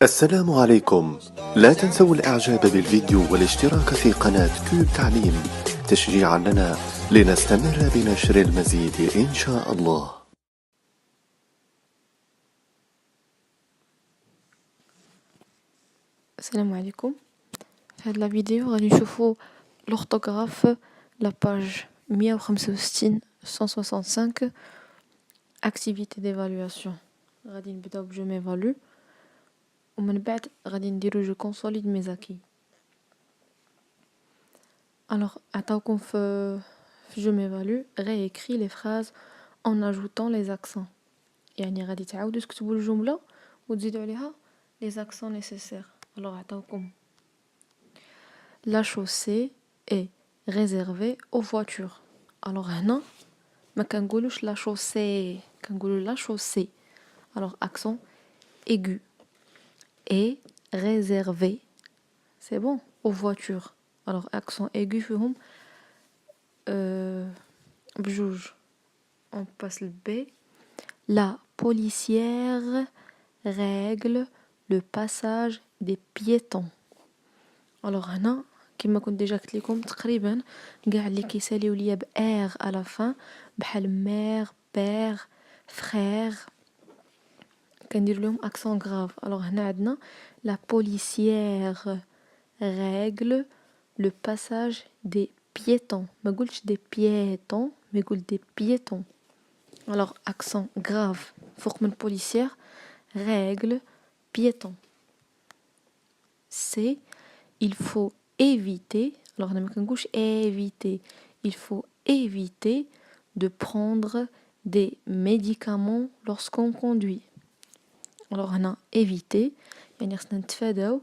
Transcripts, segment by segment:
السلام عليكم. لا تنسوا الإعجاب بالفيديو والاشتراك في قناة كيوب تعليم تشجيعا لنا لنستمر بنشر المزيد إن شاء الله. السلام عليكم. في هاد لا فيديو غادي نشوفو l'orthographe la page 165 165 activité d'évaluation. غادي نبداو ب je m'évalue ومن بعد غادي نديرو je consolide mes acquis. Alors عطاوكم في je m'évalue réécris les phrases en ajoutant les accents. يعني غادي تعاودو تكتبوا الجملة وتزيدوا عليها les accents nécessaires. Alors عطاوكم La chaussée est réservée aux voitures. Alors هنا ما كنقولوش la chaussée, كنقولو la chaussée. Alors accent aigu. Et réservé. C'est bon, aux voitures. Alors accent aigu فيهم بجوج. On passe le B. La policière règle le passage des piétons. Alors هنا كما كنت ديجا قلت لكم تقريبا كاع اللي كيساليو ليا ب ار على لا فان بحال مير بير فرير كندير لهم اكسون غراف. الوغ هنا عندنا لا بوليسيير ريغل لو باساج دي بييتون. ما قلتش دي بييتون مي قلت دي بييتون. الوغ اكسون غراف فوق من بوليسيير règle piéton. C'est il faut éviter, alors on éviter, il faut éviter de prendre des médicaments lorsqu'on conduit. Alors on a éviter, يعني خصنا نتفاداو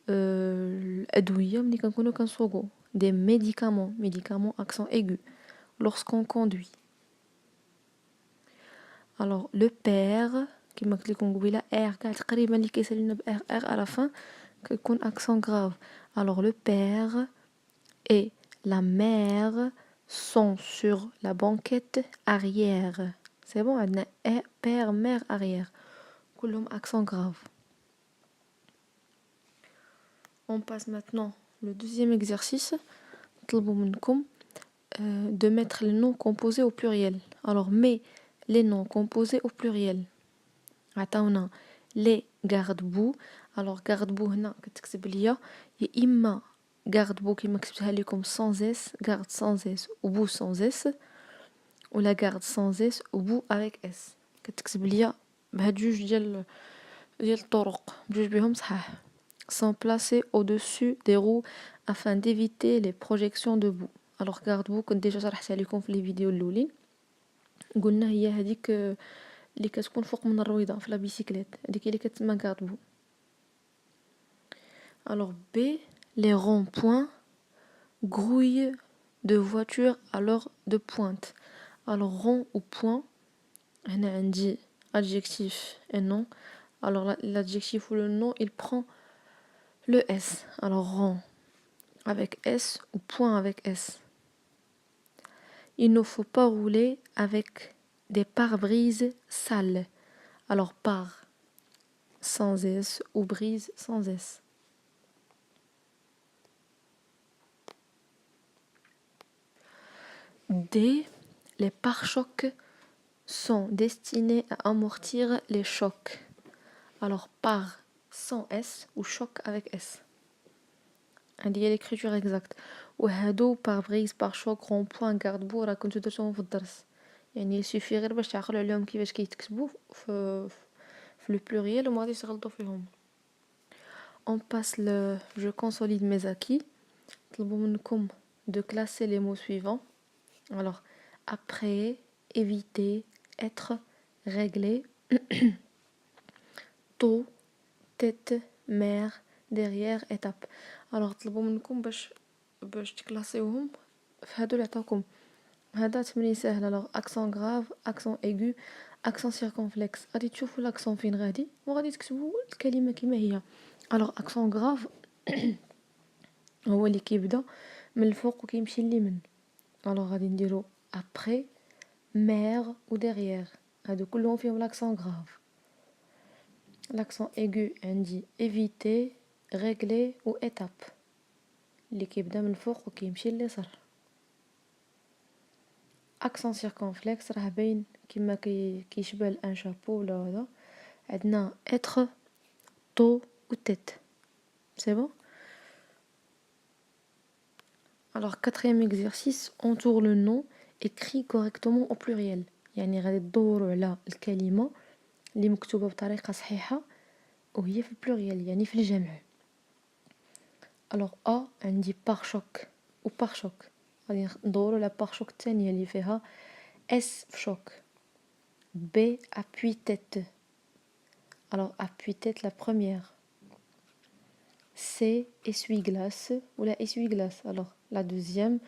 الأدوية ملي كنكونو كنسوقو. Des médicaments, médicaments accent aigu, lorsqu'on conduit. Alors le père كما قلت لكم قبيله R كاع تقريبا اللي كيسالينا ب R à la fin كيكون accent grave. Alors le père et la mère sont sur la banquette arrière. C'est bon, عندنا père, mère, arrière. كلهم accent grave. On passe maintenant le deuxième exercice. طلبوا منكم de mettre les noms composés au pluriel. Alors mets les noms composés au pluriel. عطاونا les garde-boue. Alors garde-boue هنا كتكتب ليا يا إما garde-boue كما كتبتها لكم sans s, garde sans s ou bout sans s, ou la garde sans s ou bout avec s. كتكتب ليا بهاد جوج ديال الطرق بجوج بهم صحاح. Sont placés au-dessus des roues afin d'éviter les projections de boue. Alors garde-boue كنت ديجا شرحتها لكم في لي فيديو الاولين. قلنا هي هذيك اللي كتكون فوق من الرويضه في لا بيسيكليت هذيك اللي كتسمى garde-boue. Alors B, les ronds-points grouillent de voitures à l'heure de pointe. Alors rond ou point, on a dit adjectif et nom. Alors l'adjectif ou le nom, il prend le S. Alors rond avec S ou point avec S. Il ne faut pas rouler avec des pare-brises sales. Alors par sans S ou brise sans S. D, les pare-chocs sont destinés à amortir les chocs. Alors par sans S ou choc avec S. هذه هي l'écriture exacte. وهادو pare-brise pare-choc rond-point garde-boue راه كنتو درتوهم في الدرس. يعني يسوفي غير باش تعقلوا عليهم كيفاش كيتكتبوا في لو بلوريال وما غاديش تغلطوا فيهم. On passe le je consolide mes acquis. طلبوا منكم de classer les mots suivants. Alors après, éviter, être, régler, tôt, tête, mère, derrière, étape. Alors طلبوا منكم باش تكلاسيوهم في هادو اللي عطاوكم. هذا تمرين سهل. alors accent grave, accent aigu, accent circonflexe. غادي تشوفوا l'accent فين غادي وغادي تكتبوا الكلمه كما هي. alors accent grave هو اللي كيبدا من الفوق وكيمشي لليمين. alors غادي نديرو après, mère ou derrière. هادو كلهم فيهم l'accent grave. l'accent aigu عندي éviter régler ou étape اللي كيبدا من الفوق وكيمشي لليسار. accent circonflexe راه باين كيما كيشبه الان شابو ولا هذا. عندنا être, dos ou tête. C'est bon? Alors, quatrième exercice, entoure le nom, écrit correctement au pluriel. يعني غادي تدوروا على الكلمة اللي مكتوبة بطريقة صحيحة وهي في البلوريال يعني في الجمع. Alors A عندي pare-choc و pare-choc. غادي ندوروا على pare-choc الثانية اللي فيها S في choc. B appuie-tête. Alors appuie-tête la première. C essuie-glace ou la essuie-glace. Alors la deuxième,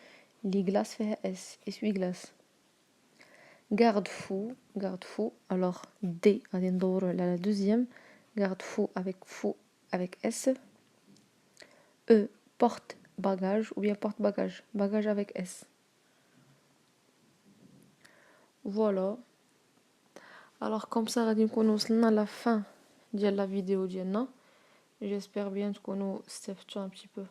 les glaces fait S, essuie-glace. Garde-fou, garde-fou. Alors D, la deuxième. Garde-fou avec S. E, porte-bagage ou bien porte-bagage. Bagage avec S. Voilà. Alors comme ça, غادي نكونوا وصلنا la fin ديال la vidéo ديالنا. J'espère bien تكونوا استفدتوا un petit peu.